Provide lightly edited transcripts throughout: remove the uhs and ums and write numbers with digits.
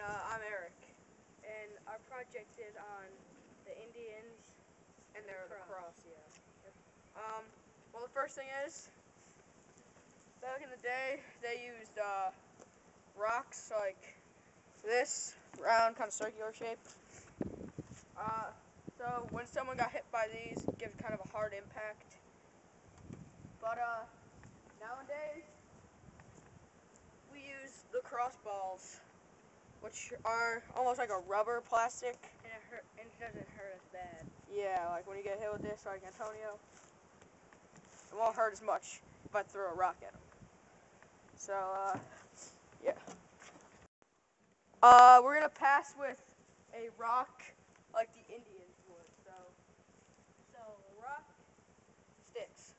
I'm Eric. And our project is on the Indians And they're Lacrosse. lacrosse, yeah. Well, the first thing is, back in the day, they used rocks like this, round, kind of circular shape. So when someone got hit by these, it gives kind of a hard impact. But nowadays, we use lacrosse balls, which are almost like a rubber plastic. And it doesn't hurt as bad. Yeah, like when you get hit with this, like Antonio, it won't hurt as much if I throw a rock at him. So, yeah. We're gonna pass with a rock like the Indians would. So rock, sticks.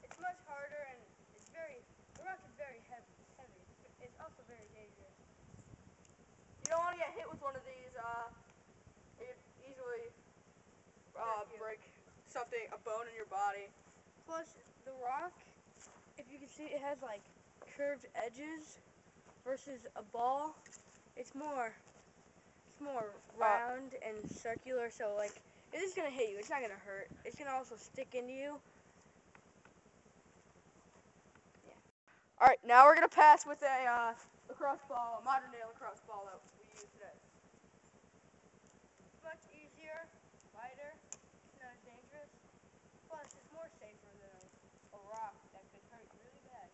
It's much harder and the rock is very heavy. It's also very dangerous. You don't want to get hit with one of these. It easily break something, a bone in your body. Plus, the rock, if you can see, it has like curved edges versus a ball. It's more round and circular. So like, it is gonna hit you. It's not gonna hurt. It's gonna also stick into you. All right, now we're gonna pass with a lacrosse ball, a modern day lacrosse ball that we use today. It's much easier, lighter, it's not as dangerous. Plus, it's more safer than a rock that could hurt you really bad.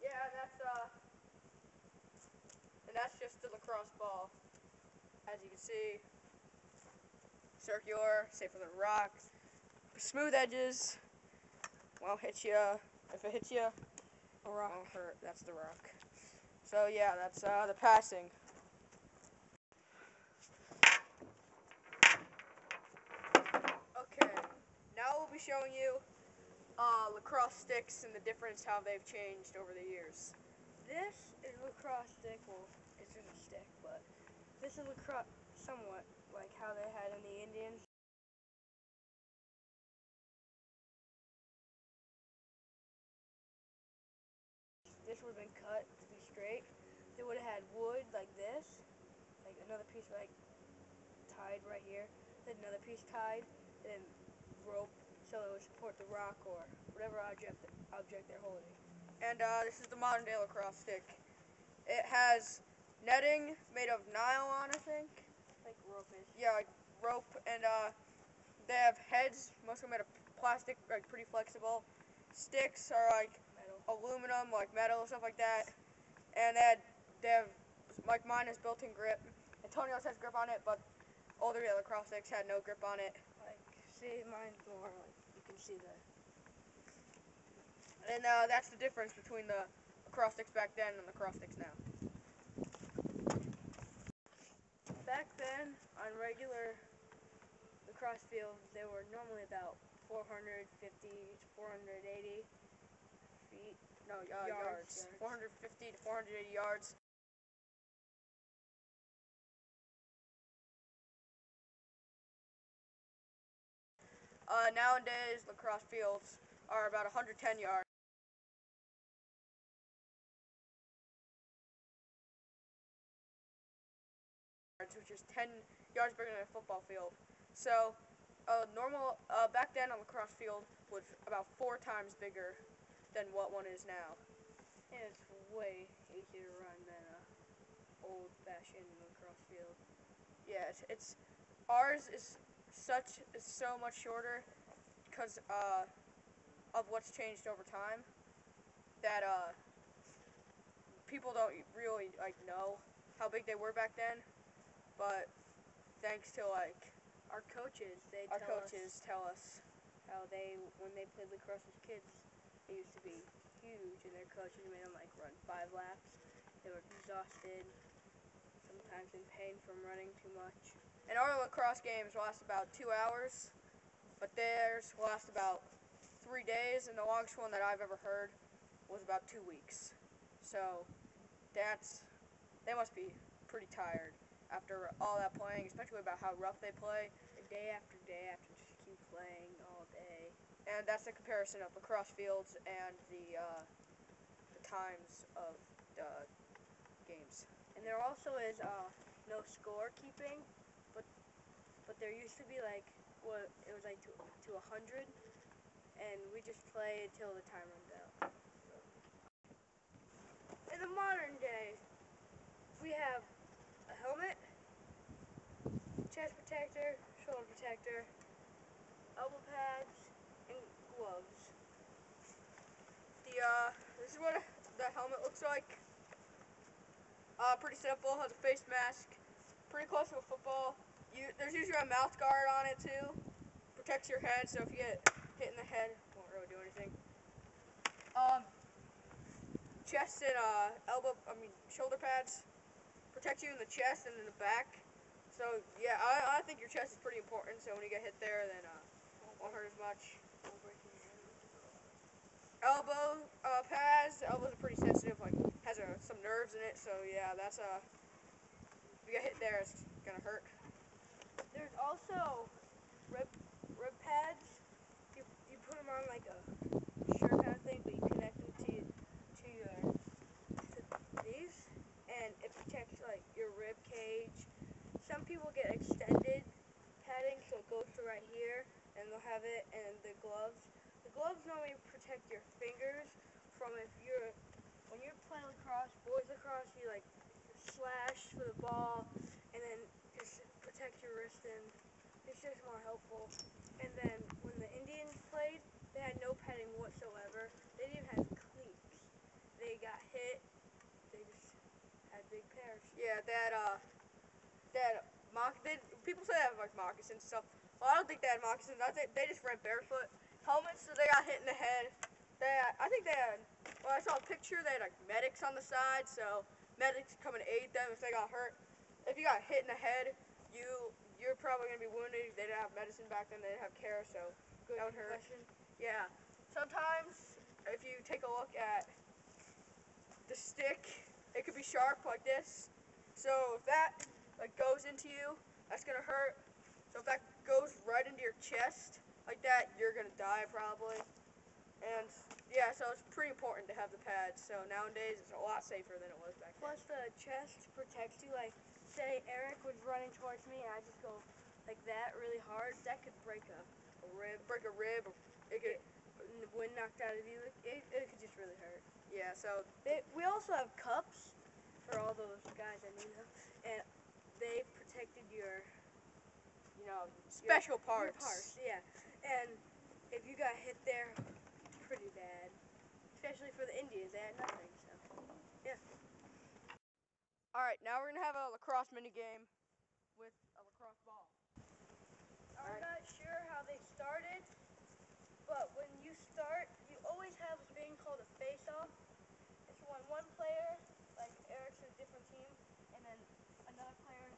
Yeah, and that's just the lacrosse ball. As you can see, circular, safer than rocks, smooth edges. Won't hit you. If it hits you, A rock. won't hurt. That's the rock. So yeah, that's the passing. Okay, now we'll be showing you lacrosse sticks and the difference how they've changed over the years. This is a lacrosse stick. Well, it's just a stick, but this is lacrosse somewhat like how they had in the Indians. This would have been cut to be straight. They would have had wood like this, like another piece like tied right here, then another piece tied, and then rope so it would support the rock or whatever object they're holding. And this is the modern day lacrosse stick. It has netting made of nylon, I think. Like rope-ish. Yeah, like rope, and they have heads, mostly made of plastic, like pretty flexible. Sticks are like Metal. aluminum, like metal, stuff like that. And they have like mine has built-in grip. Antonio's has grip on it, but older lacrosse sticks had no grip on it. Like, see, mine's more like, you can see the And that's the difference between the lacrosse sticks back then and the lacrosse sticks now. Back then, on regular lacrosse fields, they were normally about 450 to 480 feet. No, Yards. 450 to 480 yards. Nowadays, lacrosse fields are about 110 yards, which is 10 yards bigger than a football field. So, normal back then a lacrosse field was about 4 times bigger than what one is now. And it's way easier to run than a old-fashioned lacrosse field. Yeah, it's ours is so much shorter because of what's changed over time that people don't really like know how big they were back then, but thanks to like Our coaches, our coaches tell us. how when they played lacrosse as kids, they used to be huge, and their coaches made them like run 5 laps. They were exhausted, sometimes in pain from running too much. And our lacrosse games last about 2 hours, but theirs will last about 3 days, and the longest one that I've ever heard was about 2 weeks. So they must be pretty tired after all that playing, especially about how rough they play. Day after day after just keep playing all day. And that's the comparison of lacrosse fields and the times of games. And there also is no scorekeeping, but there used to be like it was like to 100, and we just play until the time runs out. So. In the modern day, we have a helmet, chest protector, shoulder protector, elbow pads, and gloves. This is what the helmet looks like. Pretty simple. Has a face mask. Pretty close to a football. There's usually a mouth guard on it too. Protects your head, so if you get hit in the head, it won't really do anything. Chest and shoulder pads protect you in the chest and in the back. So yeah, I think your chest is pretty important. So when you get hit there, then won't hurt as much. Elbow pads. The elbows are pretty sensitive. Like has some nerves in it. So yeah, that's if you get hit there, it's gonna hurt. There's also rib pads. You put them on like a shirt kind of thing, but you connect them to these, and it protects like your rib cage. Some people get extended padding, so it goes to right here, and they'll have it. And the gloves normally protect your fingers from when you're playing lacrosse, boys lacrosse, you like slash for the ball, and then just protect your wrist, and it's just more helpful. And then when the Indians played, they had no padding whatsoever. They didn't even have cleats. They got hit. They just had big pairs. Yeah, people say they have like moccasins and stuff. Well, I don't think they had moccasins. I think they just ran barefoot. Helmets, so they got hit in the head. I think they had. Well, I saw a picture. They had like medics on the side, so medics come and aid them if they got hurt. If you got hit in the head, you're probably gonna be wounded. They didn't have medicine back then. They didn't have care, so that would hurt. Yeah. Sometimes if you take a look at the stick, it could be sharp like this. So if that like goes into you, that's gonna hurt. So if that goes right into your chest like that, you're gonna die probably. And yeah, so it's pretty important to have the pads. So nowadays it's a lot safer than it was back then. Plus the chest protects you. Like say Eric was running towards me and I just go like that really hard, that could break a rib. Break a rib. It could. The wind knocked out of you. It could just really hurt. Yeah. So we also have cups for all those guys that need them, and they protected your special parts. Your parts, yeah. And if you got hit there, pretty bad. Especially for the Indians, they had nothing. So yeah. All right, now we're gonna have a lacrosse mini game with a lacrosse ball. I'm not sure how they started, but when you start, you always have a thing called a face-off. It's when one player, like Eric's in a different team, and then another player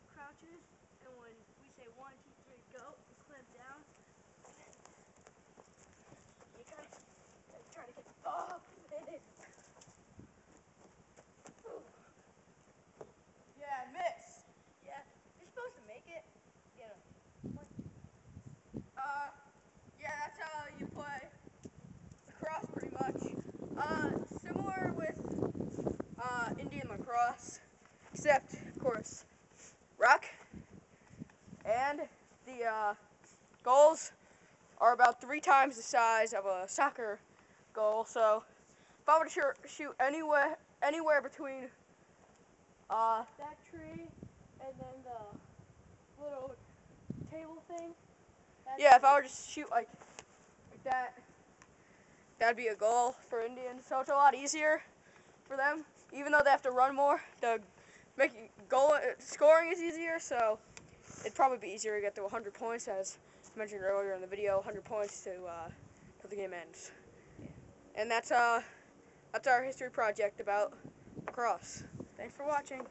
crouches, and when we say 1, 2, 3, go, you clamp down, and then you kind of try to get the ball, and then Yeah, miss. yeah, you're supposed to make it. Yeah, that's how you play lacrosse pretty much. Similar with Indian lacrosse, except of course rock and the goals are about 3 times the size of a soccer goal. So if I were to shoot anywhere between That tree and then the little table thing. yeah, if I were to shoot like that, that'd be a goal for Indians. So it's a lot easier for them, even though they have to run more. The scoring is easier, so it'd probably be easier to get to 100 points, as mentioned earlier in the video. 100 points till the game ends. And that's our history project about lacrosse. Thanks for watching.